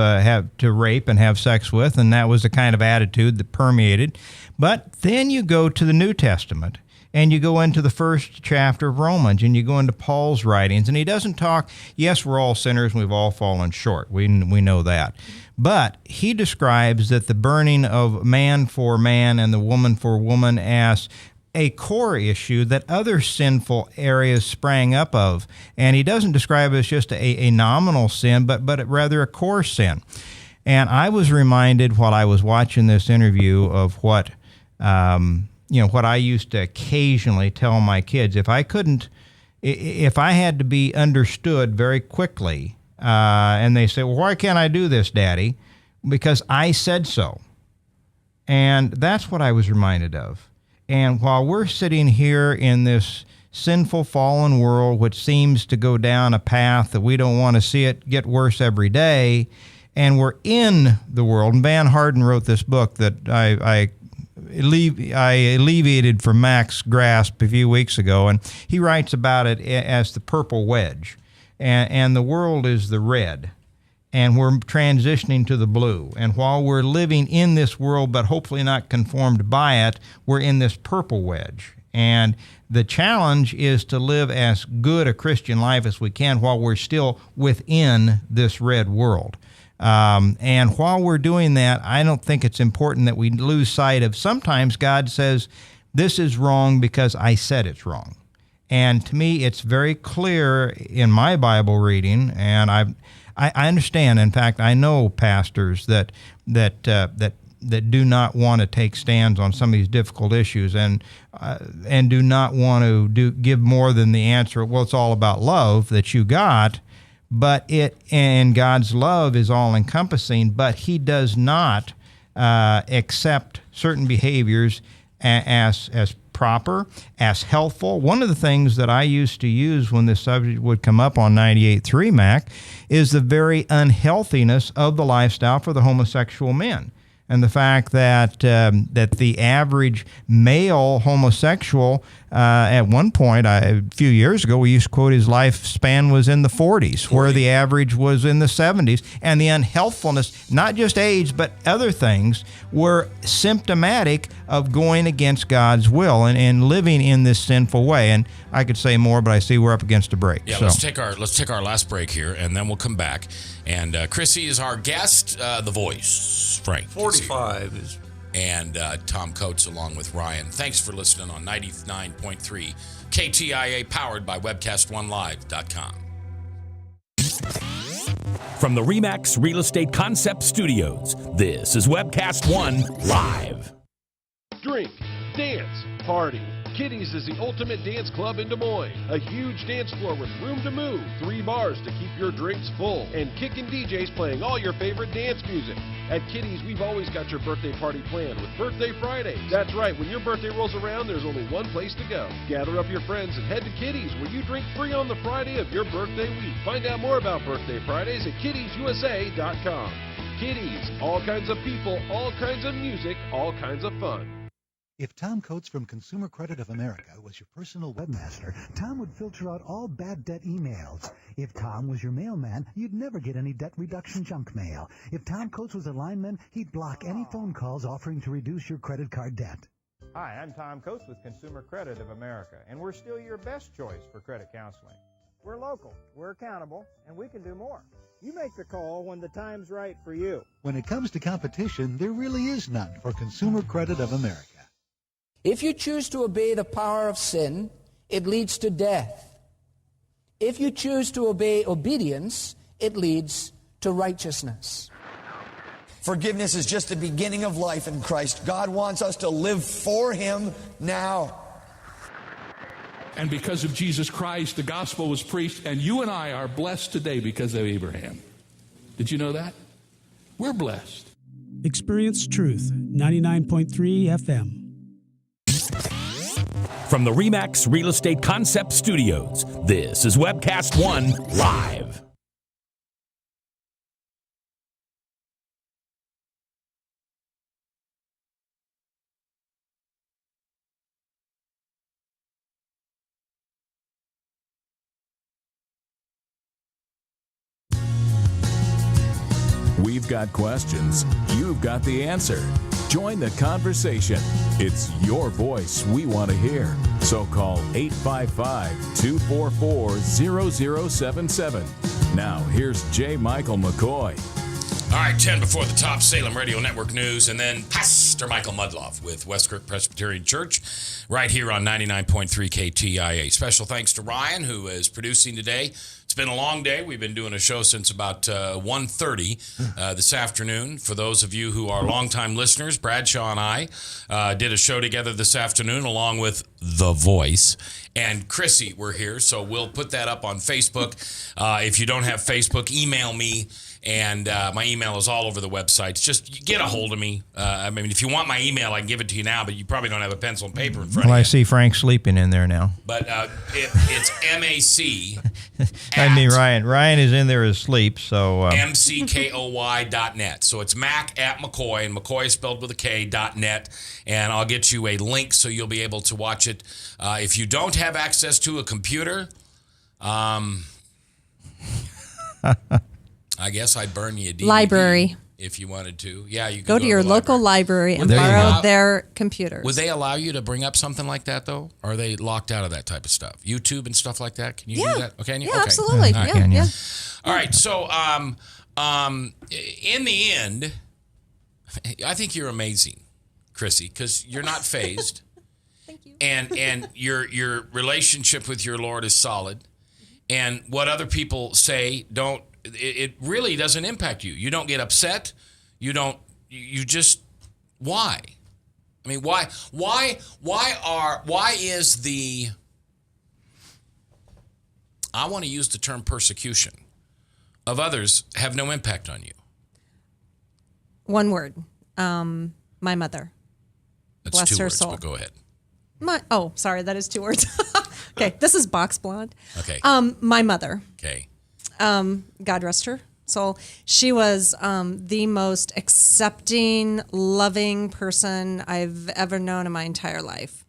to rape and have sex with, and that was the kind of attitude that permeated. But then you go to the New Testament, and you go into the first chapter of Romans, and you go into Paul's writings, and he doesn't talk. Yes, we're all sinners, and we've all fallen short. We know that, but he describes that the burning of man for man and the woman for woman as a core issue that other sinful areas sprang up of. And he doesn't describe it as just a nominal sin, but rather a core sin. And I was reminded while I was watching this interview of what I used to occasionally tell my kids. If I had to be understood very quickly, and they say, well, why can't I do this, Daddy? Because I said so. And that's what I was reminded of. And while we're sitting here in this sinful, fallen world, which seems to go down a path that we don't want to see it get worse every day, and we're in the world, and Van Harden wrote this book that I alleviated from Mac's grasp a few weeks ago, and he writes about it as the purple wedge, and the world is the red. And we're transitioning to the blue. And while we're living in this world, but hopefully not conformed by it, we're in this purple wedge. And the challenge is to live as good a Christian life as we can while we're still within this red world. And while we're doing that, I don't think it's important that we lose sight of sometimes God says, this is wrong because I said it's wrong. And to me, it's very clear in my Bible reading, and I understand. In fact, I know pastors that do not want to take stands on some of these difficult issues, and do not want to give more than the answer. Well, it's all about love that you got, but God's love is all encompassing. But He does not accept certain behaviors as proper, as helpful. One of the things that I used to use when this subject would come up on 98.3 Mac is the very unhealthiness of the lifestyle for the homosexual men. And the fact that that the average male homosexual, at one point, a few years ago, we used to quote his lifespan was in the 40s, where the average was in the 70s. And the unhealthfulness, not just age, but other things, were symptomatic of going against God's will and living in this sinful way. And I could say more, but I see we're up against a break. Yeah, so. let's take our last break here, and then we'll come back. And Chrissy is our guest, the voice, Frank. 45 is. And Tom Coates along with Ryan. Thanks for listening on 99.3 KTIA, powered by webcast1live.com. From the RE/MAX Real Estate Concept Studios, this is Webcast One Live. Drink, dance, party. Kitty's is the ultimate dance club in Des Moines. A huge dance floor with room to move, 3 bars to keep your drinks full, and kickin' DJs playing all your favorite dance music. At Kitty's, we've always got your birthday party planned with Birthday Fridays. That's right, when your birthday rolls around, there's only one place to go. Gather up your friends and head to Kitty's, where you drink free on the Friday of your birthday week. Find out more about Birthday Fridays at kittiesusa.com. Kitty's, all kinds of people, all kinds of music, all kinds of fun. If Tom Coates from Consumer Credit of America was your personal webmaster, Tom would filter out all bad debt emails. If Tom was your mailman, you'd never get any debt reduction junk mail. If Tom Coates was a lineman, he'd block any phone calls offering to reduce your credit card debt. Hi, I'm Tom Coates with Consumer Credit of America, and we're still your best choice for credit counseling. We're local, we're accountable, and we can do more. You make the call when the time's right for you. When it comes to competition, there really is none for Consumer Credit of America. If you choose to obey the power of sin, it leads to death. If you choose to obey obedience, it leads to righteousness. Forgiveness is just the beginning of life in Christ. God wants us to live for Him now. And because of Jesus Christ, the gospel was preached, and you and I are blessed today because of Abraham. Did you know that? We're blessed. Experience Truth, 99.3 FM. From the RE/MAX Real Estate Concept Studios, this is Webcast One Live. We've got questions. You've got the answer. Join the conversation. It's your voice we want to hear. So call 855-244-0077. Now, here's J. Michael McCoy. All right, 10 before the top, Salem Radio Network News, and then Pastor Michael Mudloff with Westkirk Presbyterian Church right here on 99.3 KTIA. Special thanks to Ryan, who is producing today. It's been a long day. We've been doing a show since about 1:30 this afternoon. For those of you who are longtime listeners, Bradshaw and I did a show together this afternoon along with The Voice. And Chrissy were here, so we'll put that up on Facebook. If you don't have Facebook, email me. And my email is all over the website. Just get a hold of me. I mean, if you want my email, I can give it to you now, but you probably don't have a pencil and paper in front Well, of I you. see Frank sleeping in there now. But it's MAC. I mean, Ryan is in there asleep, so... MCKOY.net. So it's Mac at McCoy, and McCoy is spelled with a K.net, and I'll get you a link so you'll be able to watch it. If you don't have access to a computer, I guess I'd burn you a DVD. Library. If you wanted to. Yeah, you could Go to your local library and borrow their computers. Would they allow you to bring up something like that, though? Or are they locked out of that type of stuff? YouTube and stuff like that? Can you do that? Okay. Yeah, absolutely. All right. Yeah. All right. So, in the end, I think you're amazing, Chrissy, because you're not phased. Thank you. And your relationship with your Lord is solid. And what other people say it really doesn't impact you. You don't get upset. You just, why? I mean, why is the, I want to use the term persecution of others have no impact on you? One word, My mother. That's Bless two her words, soul. but go ahead. Sorry, that is 2 words. Okay, this is Box Blonde. Okay. My mother. Okay. God rest her soul. She was the most accepting, loving person I've ever known in my entire life.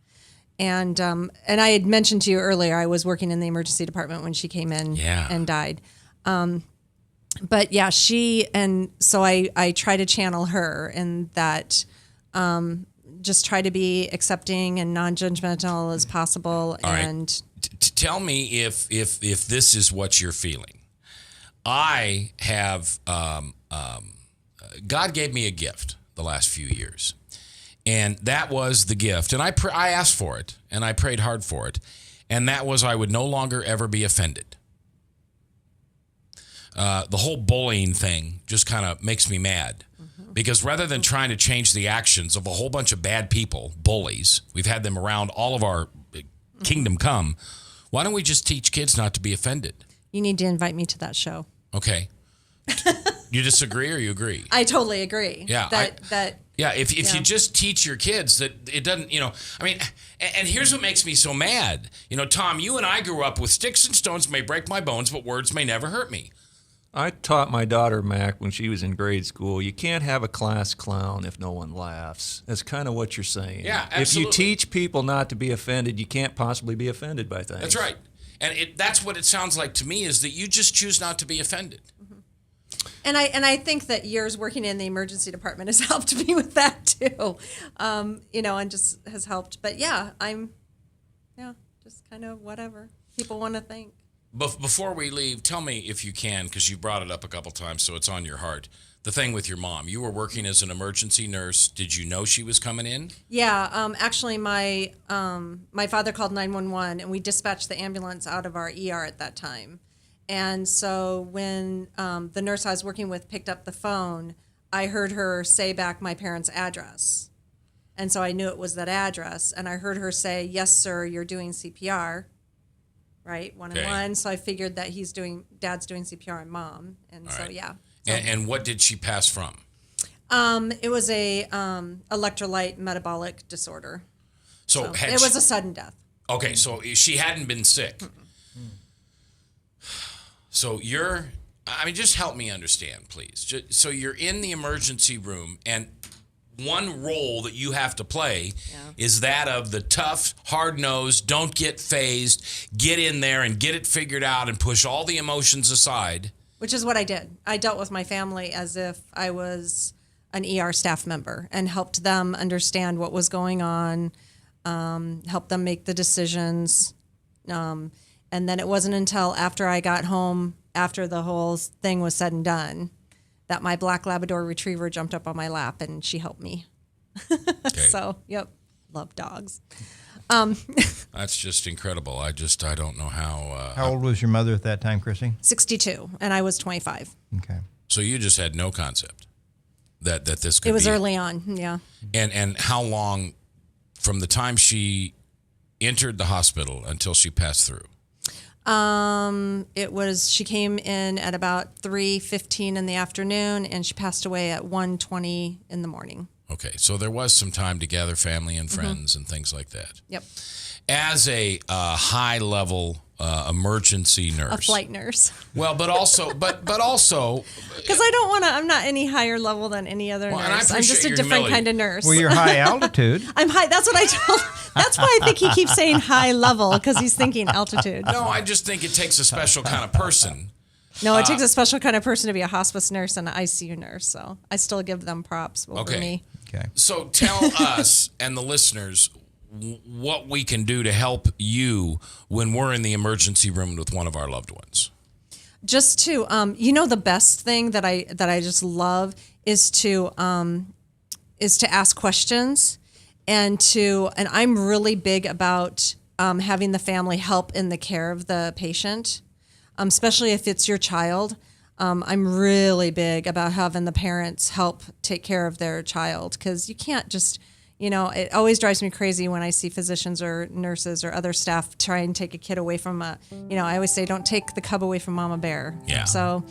And I had mentioned to you earlier, I was working in the emergency department when she came in and died. But yeah, so I try to channel her in that, just try to be accepting and non-judgmental as possible. All right. And tell me if this is what you're feeling. I have, God gave me a gift the last few years. And that was the gift. And I asked for it, and I prayed hard for it. And that was I would no longer ever be offended. The whole bullying thing just kind of makes me mad. Because rather than trying to change the actions of a whole bunch of bad people, bullies, we've had them around all of our kingdom come, why don't we just teach kids not to be offended? you need to invite me to that show. Okay. You disagree or you agree? I totally agree. Yeah. If you just teach your kids that it doesn't, I mean, and here's what makes me so mad. Tom, you and I grew up with sticks and stones may break my bones, but words may never hurt me. I taught my daughter, Mac, when she was in grade school, you can't have a class clown if no one laughs. That's kind of what you're saying. Yeah, absolutely. If you teach people not to be offended, you can't possibly be offended by things. That's right. And that's what it sounds like to me, is that you just choose not to be offended. And I think that years working in the emergency department has helped me with that too, and just has helped. But yeah, just kind of whatever people want to think. Before we leave, tell me if you can, because you brought it up a couple times, so it's on your heart. The thing with your mom, you were working as an emergency nurse. Did you know she was coming in? Yeah, actually, my father called 911, and we dispatched the ambulance out of our ER at that time. And so when the nurse I was working with picked up the phone, I heard her say back my parents' address. And so I knew it was that address. And I heard her say, "Yes, sir, you're doing CPR." Right? One and one. So I figured that Dad's doing CPR on Mom. And all so, right. yeah. And what did she pass from? It was a electrolyte metabolic disorder. So it was a sudden death. Okay, so she hadn't been sick. So just help me understand, please. So you're in the emergency room, and one role that you have to play is that of the tough, hard-nosed, don't get phased, get in there and get it figured out and push all the emotions aside. Which is what I did. I dealt with my family as if I was an ER staff member and helped them understand what was going on, helped them make the decisions. And then it wasn't until after I got home, after the whole thing was said and done, that my black Labrador retriever jumped up on my lap and she helped me. Okay. So, yep, love dogs. That's just incredible. I don't know how. How old was your mother at that time, Chrissy? 62, and I was 25. Okay. So you just had no concept that this could be. It was early on, yeah. And how long from the time she entered the hospital until she passed through? She came in at about 3:15 in the afternoon, and she passed away at 1:20 in the morning. Okay, so there was some time to gather family and friends and things like that. Yep. As a high-level emergency nurse, A flight nurse. Well, but also, because I don't want to. I'm not any higher level than any other nurse. I'm just a different kind of nurse. Well, you're high altitude. I'm high. That's what I told. That's why I think he keeps saying high level, because he's thinking altitude. No, I just think it takes a special kind of person. No, it takes a special kind of person to be a hospice nurse and an ICU nurse. So I still give them props over me. Okay. So tell us and the listeners what we can do to help you when we're in the emergency room with one of our loved ones. Just to, the best thing that I just love is to ask questions and I'm really big about having the family help in the care of the patient, especially if it's your child. I'm really big about having the parents help take care of their child, because you can't just, it always drives me crazy when I see physicians or nurses or other staff try and take a kid away from I always say, don't take the cub away from Mama Bear. Yeah. So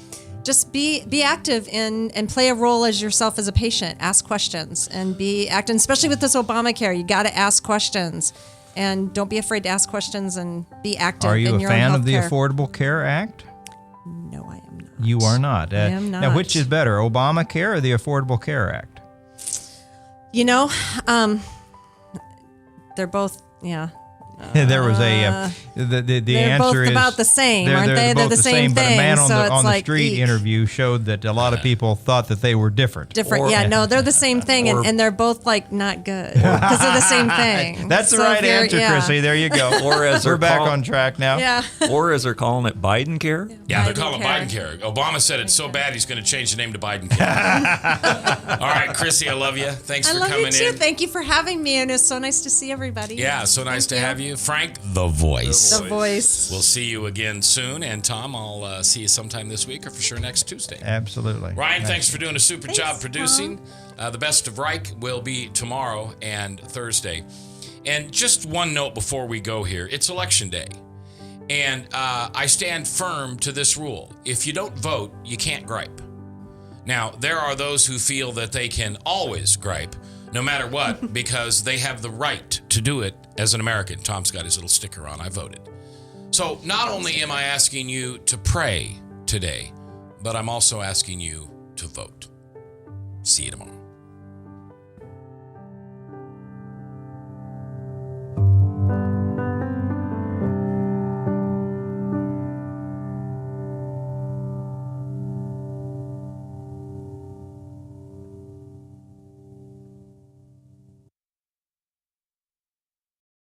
just be active and play a role as yourself as a patient. Ask questions and be active, especially with this Obamacare. You got to ask questions, and don't be afraid to ask questions and be active. Are you in a your fan own of the healthcare. Affordable Care Act? No, I am not. You are not. I am not. Now, which is better, Obamacare or the Affordable Care Act? You know, they're both. Yeah. There was a the they're answer both is about the same, aren't they? both They're the same But a thing, man on so the it's on the like street each. interview showed that a lot of people thought that they were different. Different, yeah. No, they're the same thing, and they're both like not good because they're the same thing. That's the So right if you're- answer, yeah. Chrissy. There you go. Or as we're they're back called- on track now. Yeah. Or as they're calling it, Biden care. Yeah, they're calling it Biden care. Obama said it's so bad he's going to change the name to Biden care. All right, Chrissy, I love you. Thanks I for love coming you too. in. Thank you for having me, and it's so nice to see everybody. Yeah, so nice to have you. Frank, the voice. The voice. We'll see you again soon. And Tom, I'll see you sometime this week or for sure next Tuesday. Absolutely. Ryan, thanks for doing a super job producing. The Best of Reich will be tomorrow and Thursday. And just one note before we go here. It's Election Day. And I stand firm to this rule. If you don't vote, you can't gripe. Now, there are those who feel that they can always gripe, no matter what, because they have the right to do it as an American. Tom's got his little sticker on, I voted. So not only am I asking you to pray today, but I'm also asking you to vote. See you tomorrow.